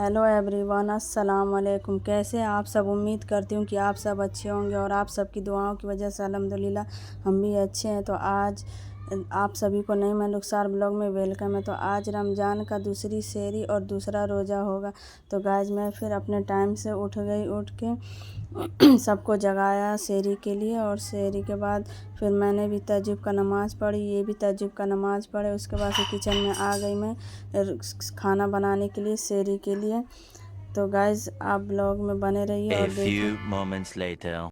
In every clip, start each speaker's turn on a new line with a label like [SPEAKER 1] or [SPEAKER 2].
[SPEAKER 1] Hello everyone, अस्सलाम वालेकुम। कैसे हैं आप सब? उम्मीद करती हूँ कि आप सब अच्छे होंगे और आप सबकी दुआओं की वजह से अल्हम्दुलिल्लाह हम भी अच्छे हैं। तो आज आप सभी को नई मेलुकसार ब्लॉग में वेलकम है। तो आज रमज़ान का दूसरी सेहरी और दूसरा रोज़ा होगा। तो गाइज मैं फिर अपने टाइम से उठ के सबको जगाया सेहरी के लिए, और सेहरी के बाद फिर मैंने भी तहज्जुद का नमाज़ पढ़ी, ये भी तहज्जुद का नमाज़ पढ़े। उसके बाद से किचन में आ गई मैं खाना बनाने के लिए, सेहरी के लिए। तो गाइज आप ब्लॉग में बने रहिए और देखिए।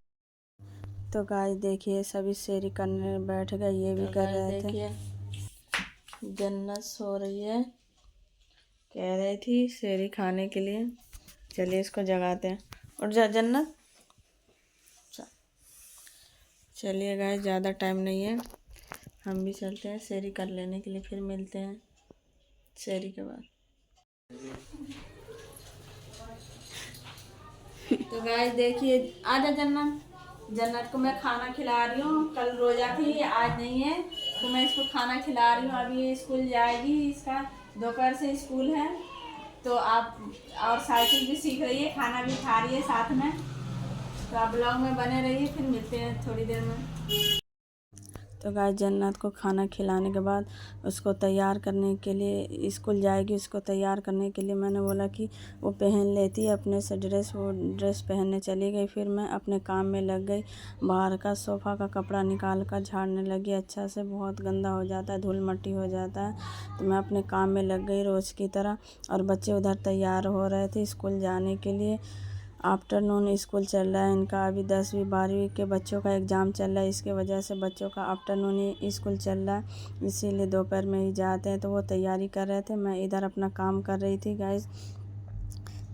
[SPEAKER 1] तो गाइज देखिए सभी सेहरी करने बैठ गए, ये भी कर रहे थे। जन्नत सो रही है, कह रही थी सेहरी खाने के लिए। चलिए इसको जगाते हैं। उठ जा जन्नत। चलिए गाइस ज़्यादा टाइम नहीं है, हम भी चलते हैं सेहरी कर लेने के लिए। फिर मिलते हैं सेहरी के बाद। तो गाइस देखिए, आजा जन्नत को मैं खाना खिला रही हूँ। कल रोजा थी, आज नहीं है, तो मैं इसको खाना खिला रही हूँ। अभी ये स्कूल जाएगी, इसका दोपहर से स्कूल है। तो आप और साइकिल भी सीख रही है, खाना भी खा रही है साथ में। तो आप ब्लॉग में बने रहिए, फिर मिलते हैं थोड़ी देर में। तो गाइस जन्नत को खाना खिलाने के बाद उसको तैयार करने के लिए, स्कूल जाएगी, उसको तैयार करने के लिए मैंने बोला कि वो पहन लेती है अपने से ड्रेस। वो ड्रेस पहनने चली गई। फिर मैं अपने काम में लग गई। बाहर का सोफ़ा का कपड़ा निकाल कर झाड़ने लगी। अच्छा से बहुत गंदा हो जाता है, धूल मट्टी हो जाता है। तो मैं अपने काम में लग गई रोज़ की तरह। और बच्चे उधर तैयार हो रहे थे स्कूल जाने के लिए। आफ्टरनून स्कूल चल रहा है इनका। अभी 10वीं 12वीं के बच्चों का एग्ज़ाम चल रहा है, इसके वजह से बच्चों का आफ्टरनून ही स्कूल चल रहा है, इसीलिए दोपहर में ही जाते हैं। तो वो तैयारी कर रहे थे, मैं इधर अपना काम कर रही थी गाइस।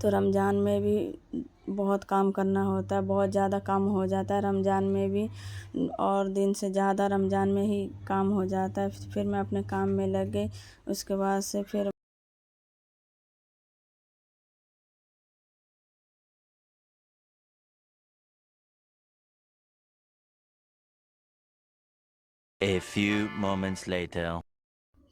[SPEAKER 1] तो रमज़ान में भी बहुत काम करना होता है, बहुत ज़्यादा काम हो जाता है रमज़ान में भी, और दिन से ज़्यादा रमज़ान में ही काम हो जाता है। फिर मैं अपने काम में लग गई। उसके बाद से फिर
[SPEAKER 2] A few moments later.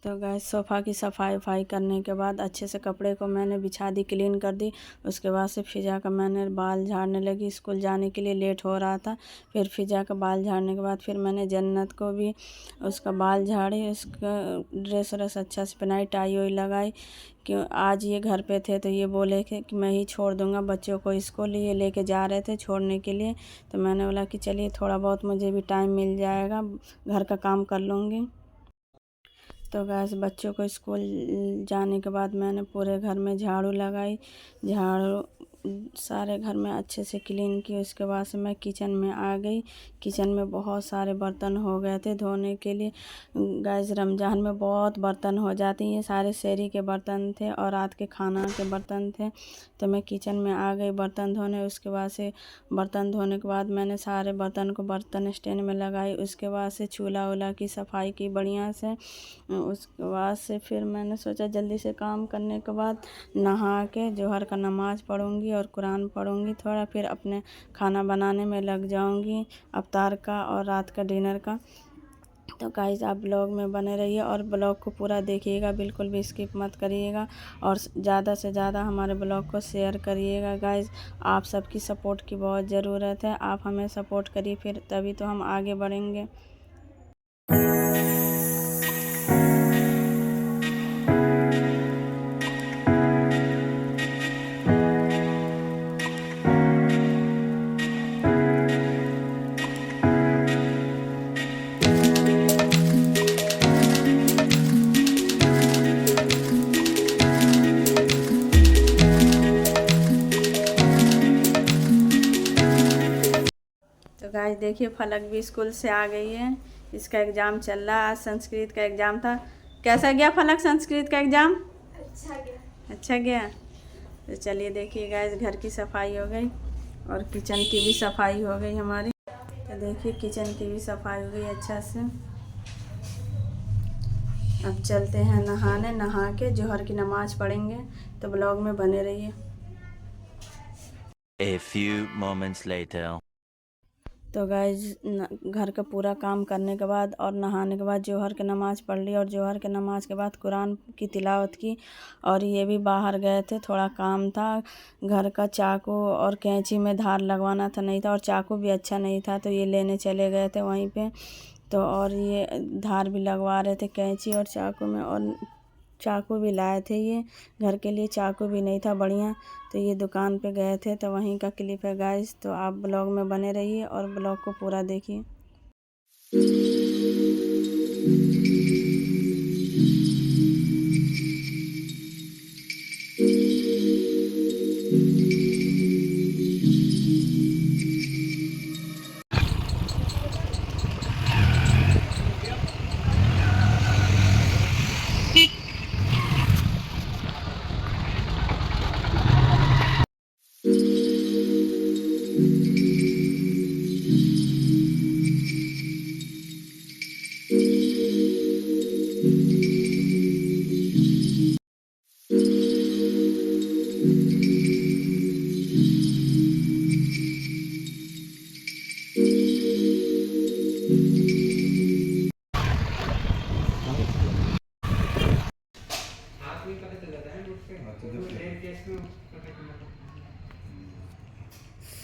[SPEAKER 1] तो गैस सोफ़ा की सफाई वफाई करने के बाद अच्छे से कपड़े को मैंने बिछा दी, क्लीन कर दी। उसके बाद से फिजा का मैंने बाल झाड़ने लगी, स्कूल जाने के लिए लेट हो रहा था। फिर फिजा का बाल झाड़ने के बाद फिर मैंने जन्नत को भी उसका बाल झाड़ी, उसका ड्रेस व्रेस अच्छा से पहनाई, टाई वाई लगाई। कि आज ये घर पे थे तो ये बोले कि मैं ही छोड़ दूँगा बच्चों को स्कूल, ये लेके जा रहे थे छोड़ने के लिए। तो मैंने बोला कि चलिए थोड़ा बहुत मुझे भी टाइम मिल जाएगा, घर का काम कर लूँगी। तो गैस बच्चों को स्कूल जाने के बाद मैंने पूरे घर में झाड़ू लगाई, झाड़ू सारे घर में अच्छे से क्लीन की। उसके बाद से मैं किचन में आ गई। किचन में बहुत सारे बर्तन हो गए थे धोने के लिए। गैस रमज़ान में बहुत बर्तन हो जाते हैं, ये सारे सेहरी के बर्तन थे और रात के खाना के बर्तन थे। तो मैं किचन में आ गई बर्तन धोने। उसके बाद से बर्तन धोने के बाद मैंने सारे बर्तन को बर्तन स्टैंड में लगाई। उसके बाद से चूल्हा वूल्हा की सफाई की बढ़िया से। उसके बाद से फिर मैंने सोचा जल्दी से काम करने के बाद नहा के जोहर का नमाज़ पढ़ूँगी और कुरान पढ़ूँगी थोड़ा, फिर अपने खाना बनाने में लग जाऊँगी, अफ्तार का और रात का डिनर का। तो गाइस आप ब्लॉग में बने रहिए और ब्लॉग को पूरा देखिएगा, बिल्कुल भी स्किप मत करिएगा, और ज़्यादा से ज़्यादा हमारे ब्लॉग को शेयर करिएगा। गाइस आप सबकी सपोर्ट की बहुत ज़रूरत है, आप हमें सपोर्ट करिए, फिर तभी तो हम आगे बढ़ेंगे। तो गाइस देखिए फलक भी स्कूल से आ गई है, इसका एग्ज़ाम चल रहा है। आज संस्कृत का एग्ज़ाम था। कैसा गया फलक संस्कृत का एग्ज़ाम? अच्छा गया। तो चलिए देखिए गाइस घर की सफाई हो गई और किचन की भी सफाई हो गई हमारी। तो देखिए किचन की भी सफाई हो गई अच्छा से। अब चलते हैं नहाने, नहा के जोहर की नमाज़ पढ़ेंगे। तो ब्लॉग में बने रहिए।
[SPEAKER 2] A few moments later.
[SPEAKER 1] तो गाइज घर का पूरा काम करने के बाद और नहाने के बाद जोहर की नमाज़ पढ़ ली और जोहर के नमाज के बाद कुरान की तिलावत की। और ये भी बाहर गए थे, थोड़ा काम था घर का, चाकू और कैंची में धार लगवाना था, नहीं था, और चाकू भी अच्छा नहीं था तो ये लेने चले गए थे वहीं पे। तो और ये धार भी लगवा रहे थे कैंची और चाकू में, और चाकू भी लाए थे ये घर के लिए, चाकू भी नहीं था बढ़िया, तो ये दुकान पे गए थे। तो वहीं का क्लिप है गाइस, तो आप ब्लॉग में बने रहिए और ब्लॉग को पूरा देखिए।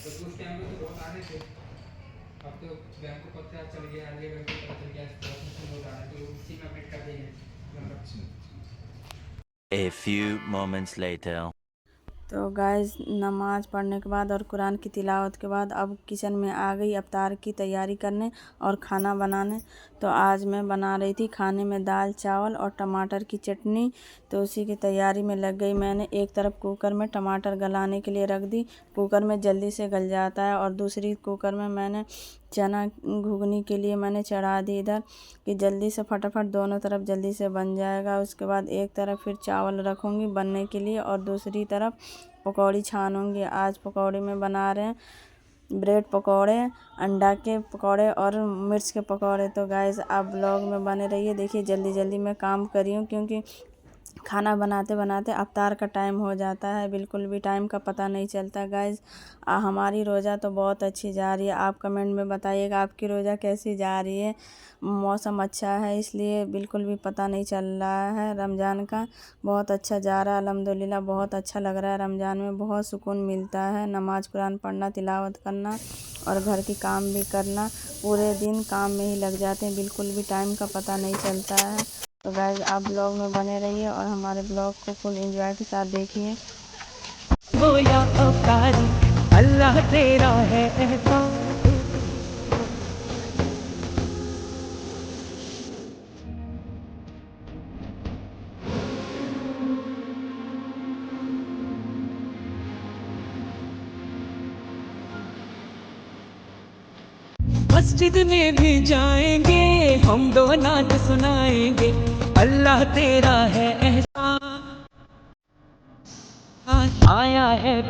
[SPEAKER 3] तो उस टाइम में तो बहुत आने थे, अब तो बैंक को पता चल गया, आगे बैंक को पता चल गया, प्रोसेस हो रहा है, तो उसी में अपडेट कर देंगे।
[SPEAKER 2] A few moments later.
[SPEAKER 1] तो गाइस नमाज़ पढ़ने के बाद और कुरान की तिलावत के बाद अब किचन में आ गई इफ्तार की तैयारी करने और खाना बनाने। तो आज मैं बना रही थी खाने में दाल चावल और टमाटर की चटनी, तो उसी की तैयारी में लग गई। मैंने एक तरफ कुकर में टमाटर गलाने के लिए रख दी, कुकर में जल्दी से गल जाता है, और दूसरी कुकर में मैंने चना घुगनी के लिए मैंने चढ़ा दी इधर, कि जल्दी से फटाफट दोनों तरफ जल्दी से बन जाएगा। उसके बाद एक तरफ फिर चावल रखूँगी बनने के लिए और दूसरी तरफ पकौड़ी छानूँगी। आज पकौड़ी में बना रहे हैं ब्रेड पकौड़े, अंडा के पकौड़े और मिर्च के पकौड़े। तो गाइस आप ब्लॉग में बने रहिए। देखिए जल्दी जल्दी मैं काम कर रही हूँ, क्योंकि खाना बनाते बनाते अफ्तार का टाइम हो जाता है, बिल्कुल भी टाइम का पता नहीं चलता। गाइस हमारी रोज़ा तो बहुत अच्छी जा रही है, आप कमेंट में बताइएगा आपकी रोज़ा कैसी जा रही है। मौसम अच्छा है इसलिए बिल्कुल भी पता नहीं चल रहा है। रमज़ान का बहुत अच्छा जा रहा है अल्हम्दुलिल्लाह, बहुत अच्छा लग रहा है। रमज़ान में बहुत सुकून मिलता है, नमाज़ कुरान पढ़ना, तिलावत करना और घर की काम भी करना, पूरे दिन काम में ही लग जाते हैं, बिल्कुल भी टाइम का पता नहीं चलता है। तो गाइस आप ब्लॉग में बने रहिए और हमारे ब्लॉग को फुल एंजॉय के साथ देखिए।
[SPEAKER 4] वो या अवतारी अल्लाह तेरा है एहसान। मस्जिद में भी जाएंगे हम, दो नात सुनाएंगे, अल्लाह तेरा है एहसान आया है।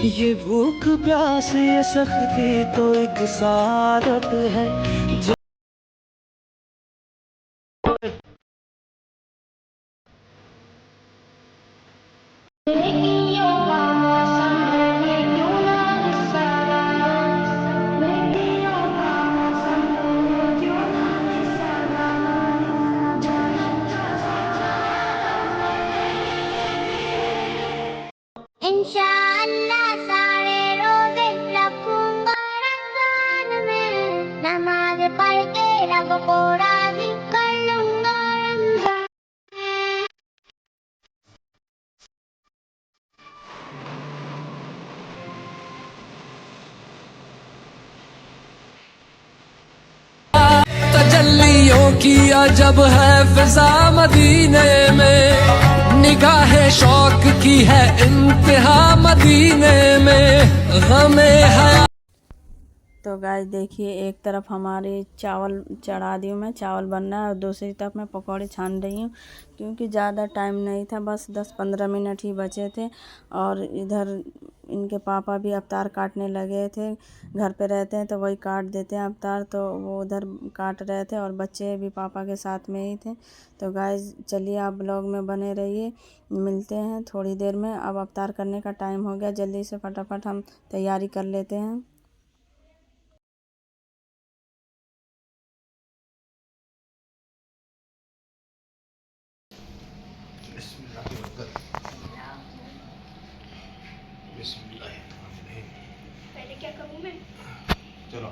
[SPEAKER 4] ये भूख प्यास ये सख्ती तो एक सादत है जो
[SPEAKER 5] इंशाअल्लाह सारे रोजे रखूंगा रमजान में, नमाज पढ़ के रब को राजी कर लूंगा रमजान।
[SPEAKER 4] तजल्लियों की अजब है फिजा मदीने में। निगाहे शौक की है इंतहा मदीने में हमें है।
[SPEAKER 1] तो गाइस देखिए, एक तरफ हमारे चावल चढ़ा दी हूँ मैं, चावल बन रहा है, और दूसरी तरफ मैं पकौड़े छान रही हूँ क्योंकि ज़्यादा टाइम नहीं था, बस 10-15 मिनट ही बचे थे। और इधर इनके पापा भी अवतार काटने लगे थे, घर पे रहते हैं तो वही काट देते हैं अवतार, तो वो उधर काट रहे थे और बच्चे भी पापा के साथ में ही थे। तो गाइस चलिए आप ब्लॉग में बने रहिए, मिलते हैं थोड़ी देर में। अब अवतार करने का टाइम हो गया, जल्दी से फटाफट हम तैयारी कर लेते हैं।
[SPEAKER 5] पहले क्या करूँ मैं?
[SPEAKER 6] चलो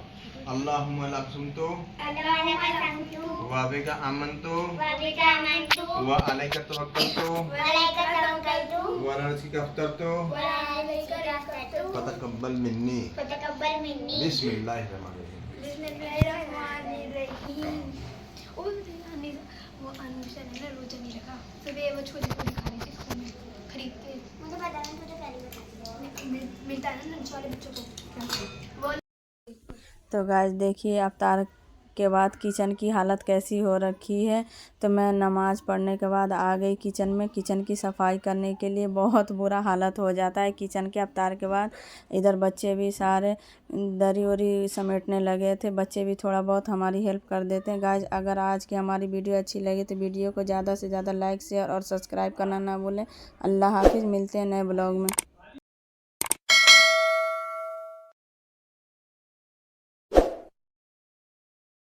[SPEAKER 6] अल्लाहुम्मा लक़समतु वाबिका आमन्तु व अलैका तवक्कलतु व अला रिज़्क़िका अफ़्तरतु फ़तक़ब्बल मिन्नी बिस्मिल्लाहिर्रहमानिर्रहीम।
[SPEAKER 5] वो अनुषा ने ना रोजा नहीं रखा, सुबह वो छोले को दिखा रही थी स्कूल में खरीद के। मुझे पता नहीं, तुझे पहले बता मिलता है ना लंच वाले बच्चों को।
[SPEAKER 1] तो गाइस देखिए, अवतार के बाद किचन की हालत कैसी हो रखी है। तो मैं नमाज़ पढ़ने के बाद आ गई किचन में, किचन की सफाई करने के लिए। बहुत बुरा हालत हो जाता है किचन के अवतार के बाद। इधर बच्चे भी सारे दरी वरी समेटने लगे थे, बच्चे भी थोड़ा बहुत हमारी हेल्प कर देते हैं। गाइस अगर आज की हमारी वीडियो अच्छी लगी तो वीडियो को ज़्यादा से ज़्यादा लाइक शेयर और सब्सक्राइब करना ना भूलें। अल्लाह हाफिज़, मिलते हैं नए ब्लॉग में।